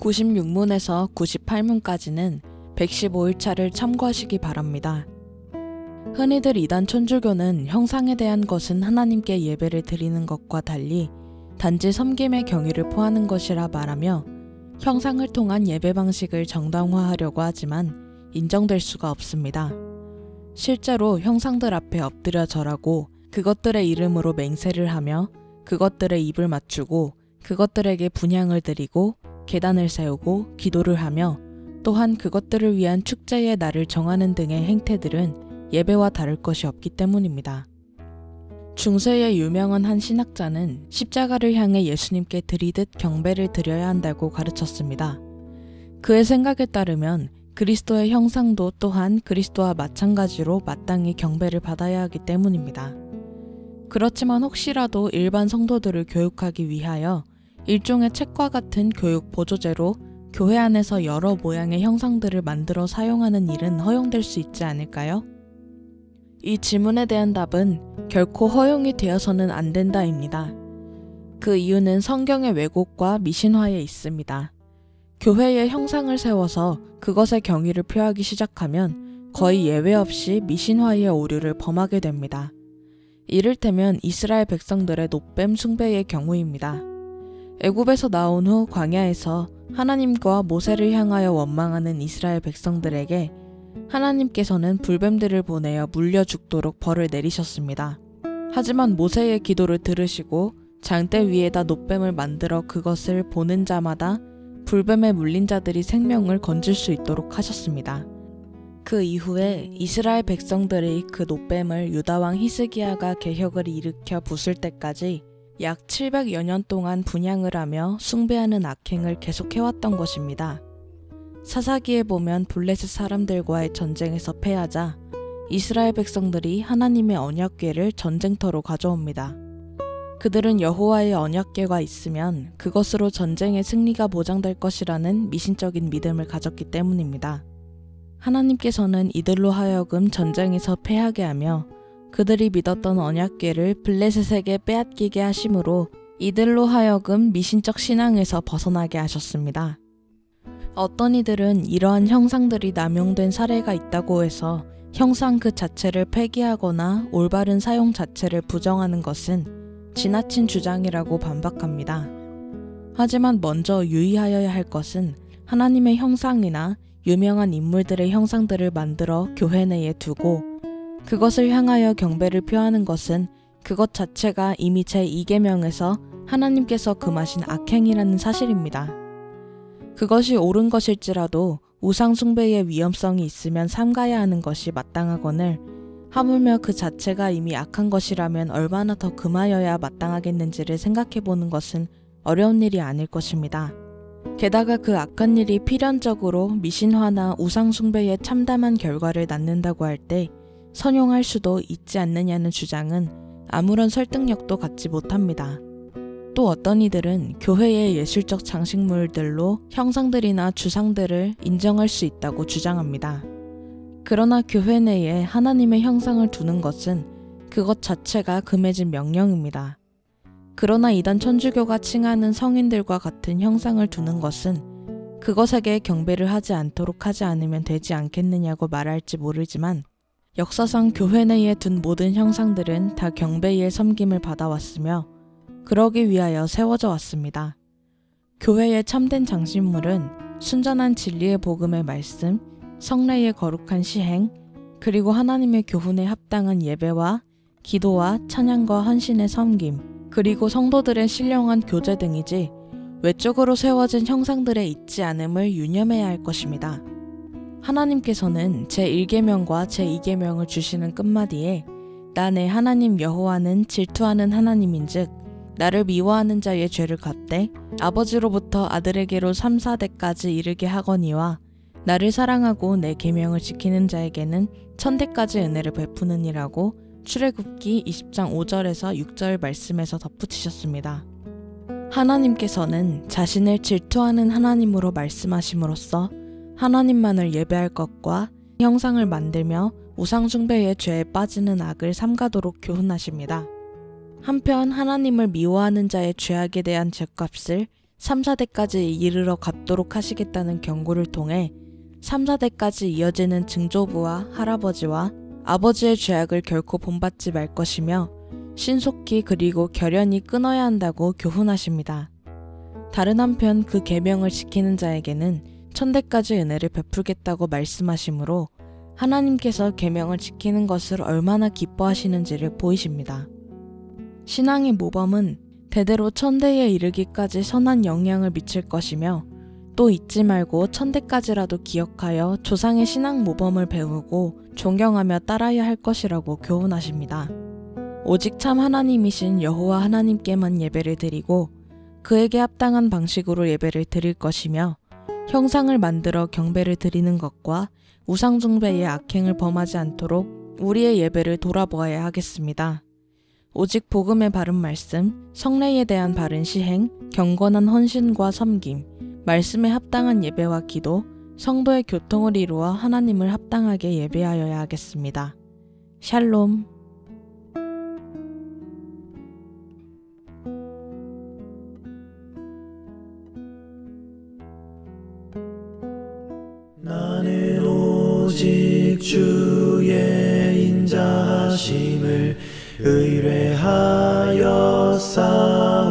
96문에서 98문까지는 115일차를 참고하시기 바랍니다. 흔히들 이단 천주교는 형상에 대한 것은 하나님께 예배를 드리는 것과 달리 단지 섬김의 경위를 포하는 것이라 말하며 형상을 통한 예배 방식을 정당화하려고 하지만 인정될 수가 없습니다. 실제로 형상들 앞에 엎드려 절하고 그것들의 이름으로 맹세를 하며 그것들의 입을 맞추고 그것들에게 분향을 드리고 계단을 세우고 기도를 하며 또한 그것들을 위한 축제의 날을 정하는 등의 행태들은 예배와 다를 것이 없기 때문입니다. 중세의 유명한 한 신학자는 십자가를 향해 예수님께 드리듯 경배를 드려야 한다고 가르쳤습니다. 그의 생각에 따르면 그리스도의 형상도 또한 그리스도와 마찬가지로 마땅히 경배를 받아야 하기 때문입니다. 그렇지만 혹시라도 일반 성도들을 교육하기 위하여 일종의 책과 같은 교육 보조제로 교회 안에서 여러 모양의 형상들을 만들어 사용하는 일은 허용될 수 있지 않을까요? 이 질문에 대한 답은 결코 허용이 되어서는 안 된다입니다. 그 이유는 성경의 왜곡과 미신화에 있습니다. 교회에 형상을 세워서 그것의 경위를 표하기 시작하면 거의 예외 없이 미신화의 오류를 범하게 됩니다. 이를테면 이스라엘 백성들의 놋뱀 숭배의 경우입니다. 애굽에서 나온 후 광야에서 하나님과 모세를 향하여 원망하는 이스라엘 백성들에게 하나님께서는 불뱀들을 보내어 물려 죽도록 벌을 내리셨습니다. 하지만 모세의 기도를 들으시고 장대 위에다 놋뱀을 만들어 그것을 보는 자마다 불뱀에 물린 자들이 생명을 건질 수 있도록 하셨습니다. 그 이후에 이스라엘 백성들이 그 놋뱀을 유다왕 히스기야가 개혁을 일으켜 부술 때까지 약 700여 년 동안 분향을 하며 숭배하는 악행을 계속해왔던 것입니다. 사사기에 보면 블레셋 사람들과의 전쟁에서 패하자 이스라엘 백성들이 하나님의 언약궤를 전쟁터로 가져옵니다. 그들은 여호와의 언약궤가 있으면 그것으로 전쟁의 승리가 보장될 것이라는 미신적인 믿음을 가졌기 때문입니다. 하나님께서는 이들로 하여금 전쟁에서 패하게 하며 그들이 믿었던 언약궤를 블레셋에게 빼앗기게 하심으로 이들로 하여금 미신적 신앙에서 벗어나게 하셨습니다. 어떤 이들은 이러한 형상들이 남용된 사례가 있다고 해서 형상 그 자체를 폐기하거나 올바른 사용 자체를 부정하는 것은 지나친 주장이라고 반박합니다. 하지만 먼저 유의하여야 할 것은 하나님의 형상이나 유명한 인물들의 형상들을 만들어 교회 내에 두고 그것을 향하여 경배를 표하는 것은 그것 자체가 이미 제2계명에서 하나님께서 금하신 악행이라는 사실입니다. 그것이 옳은 것일지라도 우상 숭배의 위험성이 있으면 삼가야 하는 것이 마땅하거늘 하물며 그 자체가 이미 악한 것이라면 얼마나 더 금하여야 마땅하겠는지를 생각해보는 것은 어려운 일이 아닐 것입니다. 게다가 그 악한 일이 필연적으로 미신화나 우상 숭배의 참담한 결과를 낳는다고 할 때 선용할 수도 있지 않느냐는 주장은 아무런 설득력도 갖지 못합니다. 또 어떤 이들은 교회의 예술적 장식물들로 형상들이나 주상들을 인정할 수 있다고 주장합니다. 그러나 교회 내에 하나님의 형상을 두는 것은 그것 자체가 금해진 명령입니다. 그러나 이단 천주교가 칭하는 성인들과 같은 형상을 두는 것은 그것에게 경배를 하지 않도록 하지 않으면 되지 않겠느냐고 말할지 모르지만 역사상 교회 내에 둔 모든 형상들은 다 경배의 섬김을 받아왔으며 그러기 위하여 세워져 왔습니다. 교회의 참된 장신물은 순전한 진리의 복음의 말씀, 성례의 거룩한 시행, 그리고 하나님의 교훈에 합당한 예배와 기도와 찬양과 헌신의 섬김, 그리고 성도들의 신령한 교제 등이지 외적으로 세워진 형상들에 있지 않음을 유념해야 할 것입니다. 하나님께서는 제1계명과 제2계명을 주시는 끝마디에 나 내 하나님 여호와는 질투하는 하나님인즉 나를 미워하는 자의 죄를 갚되 아버지로부터 아들에게로 3, 4대까지 이르게 하거니와 나를 사랑하고 내 계명을 지키는 자에게는 1000대까지 은혜를 베푸느니라고 출애굽기 20장 5절에서 6절 말씀에서 덧붙이셨습니다. 하나님께서는 자신을 질투하는 하나님으로 말씀하심으로써 하나님만을 예배할 것과 형상을 만들며 우상숭배의 죄에 빠지는 악을 삼가도록 교훈하십니다. 한편 하나님을 미워하는 자의 죄악에 대한 죄값을 3, 4대까지 이르러 갚도록 하시겠다는 경고를 통해 3, 4대까지 이어지는 증조부와 할아버지와 아버지의 죄악을 결코 본받지 말 것이며 신속히 그리고 결연히 끊어야 한다고 교훈하십니다. 다른 한편 그 계명을 지키는 자에게는 천대까지 은혜를 베풀겠다고 말씀하시므로 하나님께서 계명을 지키는 것을 얼마나 기뻐하시는지를 보이십니다. 신앙의 모범은 대대로 천대에 이르기까지 선한 영향을 미칠 것이며 또 잊지 말고 천대까지라도 기억하여 조상의 신앙 모범을 배우고 존경하며 따라야 할 것이라고 교훈하십니다. 오직 참 하나님이신 여호와 하나님께만 예배를 드리고 그에게 합당한 방식으로 예배를 드릴 것이며 형상을 만들어 경배를 드리는 것과 우상숭배의 악행을 범하지 않도록 우리의 예배를 돌아보아야 하겠습니다. 오직 복음의 바른 말씀, 성례에 대한 바른 시행, 경건한 헌신과 섬김, 말씀에 합당한 예배와 기도, 성도의 교통을 이루어 하나님을 합당하게 예배하여야 하겠습니다. 샬롬. 나는 오직 주의 인자하심을 의뢰하여 싸